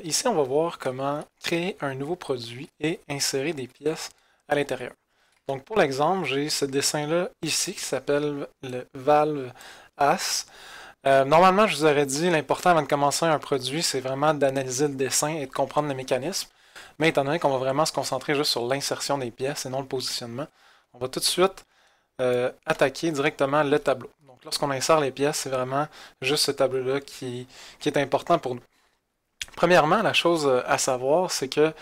ici, on va voir comment créer un nouveau produit et insérer des pièces à l'intérieur. Donc, pour l'exemple, j'ai ce dessin-là ici qui s'appelle le Valve As. Normalement, je vous aurais dit, l'important avant de commencer un produit, c'est vraiment d'analyser le dessin et de comprendre le mécanisme. Mais étant donné qu'on va vraiment se concentrer juste sur l'insertion des pièces et non le positionnement, on va tout de suite attaquer directement le tableau. Donc, lorsqu'on insère les pièces, c'est vraiment juste ce tableau-là qui est important pour nous. Premièrement, la chose à savoir, c'est que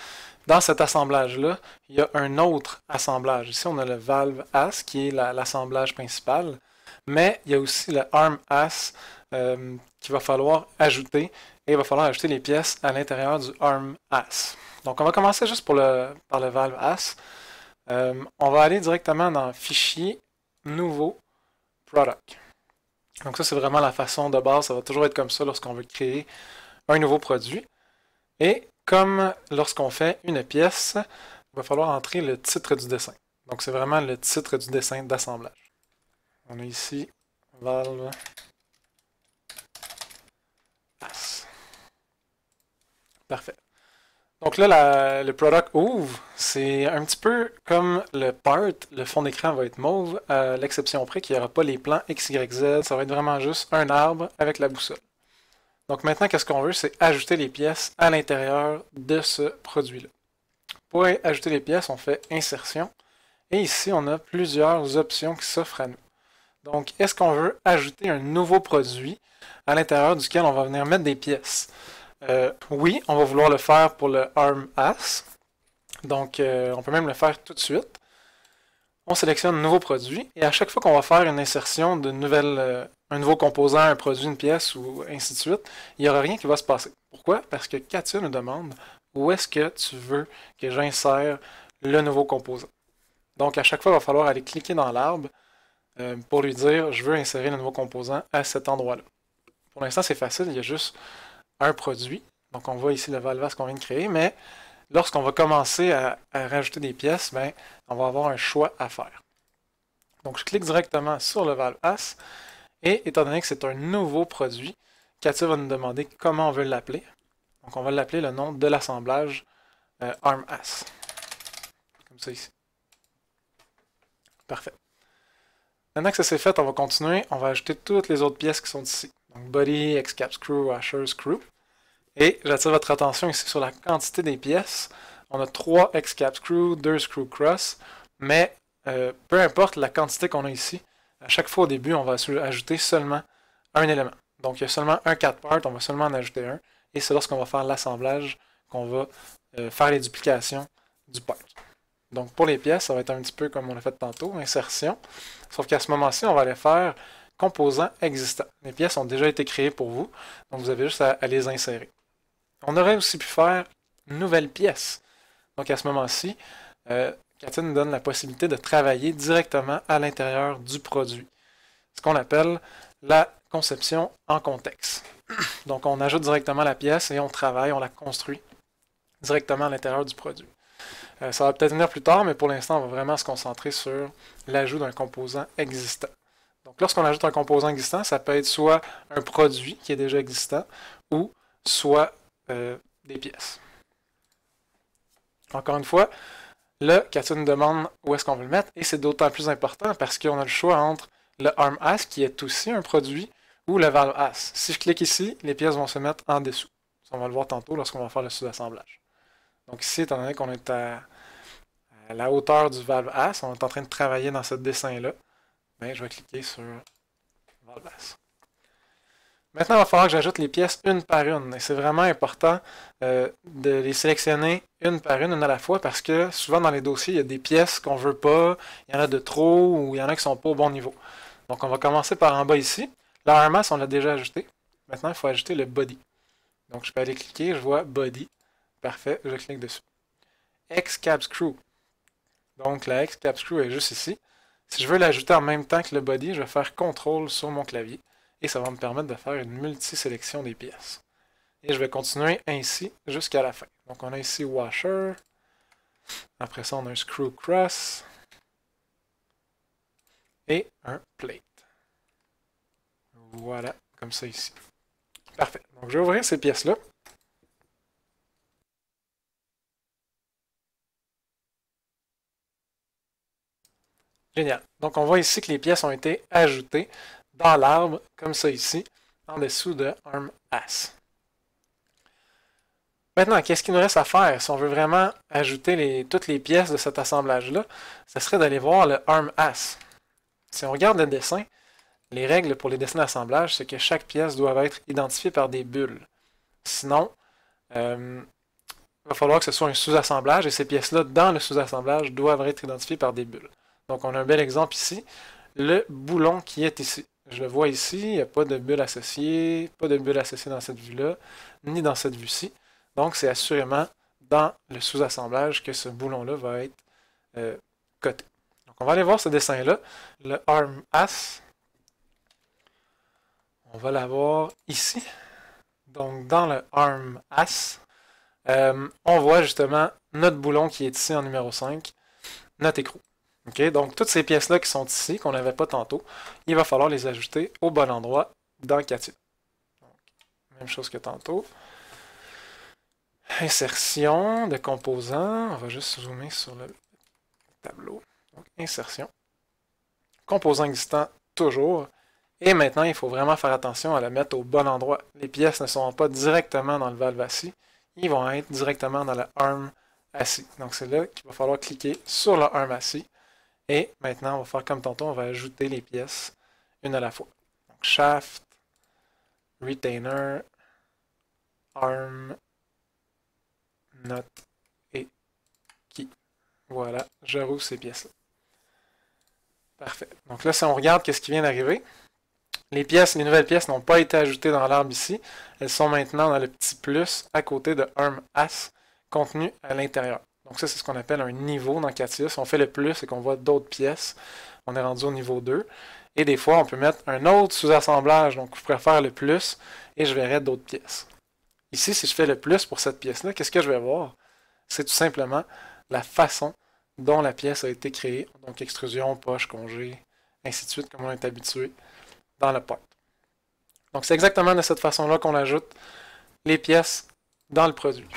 dans cet assemblage-là, il y a un autre assemblage. Ici, on a le valve as, qui est l'assemblage principal, mais il y a aussi le arm as qu'il va falloir ajouter, et il va falloir ajouter les pièces à l'intérieur du arm as. Donc, on va commencer juste par le valve as. On va aller directement dans Fichier, Nouveau, Product. Donc ça, c'est vraiment la façon de base. Ça va toujours être comme ça lorsqu'on veut créer un nouveau produit. Et comme lorsqu'on fait une pièce, il va falloir entrer le titre du dessin. Donc c'est vraiment le titre du dessin d'assemblage. On a ici Valve As. Parfait. Donc là, le product ouvre, c'est un petit peu comme le part, le fond d'écran va être mauve, à l'exception près qu'il n'y aura pas les plans X, Y, Z, ça va être vraiment juste un arbre avec la boussole. Donc maintenant, qu'est-ce qu'on veut, c'est ajouter les pièces à l'intérieur de ce produit-là. Pour ajouter les pièces, on fait Insertion, et ici, on a plusieurs options qui s'offrent à nous. Donc, est-ce qu'on veut ajouter un nouveau produit à l'intérieur duquel on va venir mettre des pièces? Oui, on va vouloir le faire pour le arm as. Donc, on peut même le faire tout de suite. On sélectionne Nouveau produit et à chaque fois qu'on va faire une insertion de un nouveau composant, un produit, une pièce ou ainsi de suite, il n'y aura rien qui va se passer. Pourquoi? Parce que Katia nous demande où est-ce que tu veux que j'insère le nouveau composant. Donc, à chaque fois, il va falloir aller cliquer dans l'arbre pour lui dire je veux insérer le nouveau composant à cet endroit-là. Pour l'instant, c'est facile, il y a juste un produit. Donc, on voit ici le valvas qu'on vient de créer, mais lorsqu'on va commencer à rajouter des pièces, ben, on va avoir un choix à faire. Donc, je clique directement sur le valve as, et étant donné que c'est un nouveau produit, Katia va nous demander comment on veut l'appeler. Donc, on va l'appeler le nom de l'assemblage arm as. Comme ça ici. Parfait. Maintenant que ça c'est fait, on va continuer. On va ajouter toutes les autres pièces qui sont ici. Donc, body, X-cap screw, washer, screw. Et j'attire votre attention ici sur la quantité des pièces. On a 3 X-cap screw, 2 screw cross, mais peu importe la quantité qu'on a ici, à chaque fois au début, on va ajouter seulement un élément. Donc il y a seulement un 4 part, on va seulement en ajouter un, et c'est lorsqu'on va faire l'assemblage qu'on va faire les duplications du part. Donc pour les pièces, ça va être un petit peu comme on a fait tantôt, insertion, sauf qu'à ce moment-ci, on va aller faire composants existants. Les pièces ont déjà été créées pour vous, donc vous avez juste à les insérer. On aurait aussi pu faire une nouvelle pièce. Donc à ce moment-ci, Katia nous donne la possibilité de travailler directement à l'intérieur du produit. Ce qu'on appelle la conception en contexte. Donc on ajoute directement la pièce et on travaille, on la construit directement à l'intérieur du produit. Ça va peut-être venir plus tard, mais pour l'instant, on va vraiment se concentrer sur l'ajout d'un composant existant. Donc lorsqu'on ajoute un composant existant, ça peut être soit un produit qui est déjà existant, ou soit des pièces. Encore une fois, là, Katia nous demande où est-ce qu'on veut le mettre, et c'est d'autant plus important parce qu'on a le choix entre le arm as, qui est aussi un produit, ou le valve as. Si je clique ici, les pièces vont se mettre en dessous. Ça, on va le voir tantôt lorsqu'on va faire le sous-assemblage. Donc ici, étant donné qu'on est à la hauteur du valve as, on est en train de travailler dans ce dessin-là, ben, je vais cliquer sur valve as. Maintenant, il va falloir que j'ajoute les pièces une par une. Et c'est vraiment important de les sélectionner une par une à la fois, parce que souvent dans les dossiers, il y a des pièces qu'on ne veut pas, il y en a de trop, ou il y en a qui ne sont pas au bon niveau. Donc on va commencer par en bas ici. L'armasse, on l'a déjà ajouté. Maintenant, il faut ajouter le body. Donc je peux aller cliquer, je vois body. Parfait, je clique dessus. X-cap screw. Donc la X-cap screw est juste ici. Si je veux l'ajouter en même temps que le body, je vais faire CTRL sur mon clavier. Et ça va me permettre de faire une multi-sélection des pièces. Et je vais continuer ainsi jusqu'à la fin. Donc on a ici washer. Après ça, on a un screw cross. Et un plate. Voilà, comme ça ici. Parfait. Donc je vais ouvrir ces pièces-là. Génial. Donc on voit ici que les pièces ont été ajoutées dans l'arbre, comme ça ici, en dessous de ARM-AS. Maintenant, qu'est-ce qu'il nous reste à faire si on veut vraiment ajouter toutes les pièces de cet assemblage-là? Ce serait d'aller voir le ARM-AS. Si on regarde le dessin, les règles pour les dessins d'assemblage, c'est que chaque pièce doit être identifiée par des bulles. Sinon, il va falloir que ce soit un sous-assemblage, et ces pièces-là, dans le sous-assemblage, doivent être identifiées par des bulles. Donc, on a un bel exemple ici, le boulon qui est ici. Je le vois ici, il n'y a pas de bulle associée, pas de bulle associée dans cette vue-là, ni dans cette vue-ci. Donc, c'est assurément dans le sous-assemblage que ce boulon-là va être coté. Donc, on va aller voir ce dessin-là, le ARM-AS. On va l'avoir ici. Donc, dans le ARM-AS, on voit justement notre boulon qui est ici en numéro 5, notre écrou. Okay? Donc, toutes ces pièces-là qui sont ici, qu'on n'avait pas tantôt, il va falloir les ajouter au bon endroit dans CATIA. Donc, même chose que tantôt. Insertion de composants. On va juste zoomer sur le tableau. Donc, insertion. Composant existant, toujours. Et maintenant, il faut vraiment faire attention à la mettre au bon endroit. Les pièces ne seront pas directement dans le valve ASCII. Ils vont être directement dans le ARM ASCII. Donc, c'est là qu'il va falloir cliquer sur le ARM ASCII. Et maintenant, on va faire comme tantôt, on va ajouter les pièces une à la fois. Donc, shaft, retainer, arm, nut et key. Voilà, je rouvre ces pièces-là. Parfait. Donc là, si on regarde qu'est-ce qui vient d'arriver, les nouvelles pièces n'ont pas été ajoutées dans l'arbre ici. Elles sont maintenant dans le petit plus à côté de ARM AS contenu à l'intérieur. Donc ça, c'est ce qu'on appelle un niveau dans CATIA. Si on fait le plus et qu'on voit d'autres pièces, on est rendu au niveau 2. Et des fois, on peut mettre un autre sous-assemblage. Donc je pourrais faire le plus et je verrai d'autres pièces. Ici, si je fais le plus pour cette pièce-là, qu'est-ce que je vais voir? C'est tout simplement la façon dont la pièce a été créée. Donc extrusion, poche, congé, ainsi de suite, comme on est habitué dans le part. Donc c'est exactement de cette façon-là qu'on ajoute les pièces dans le produit.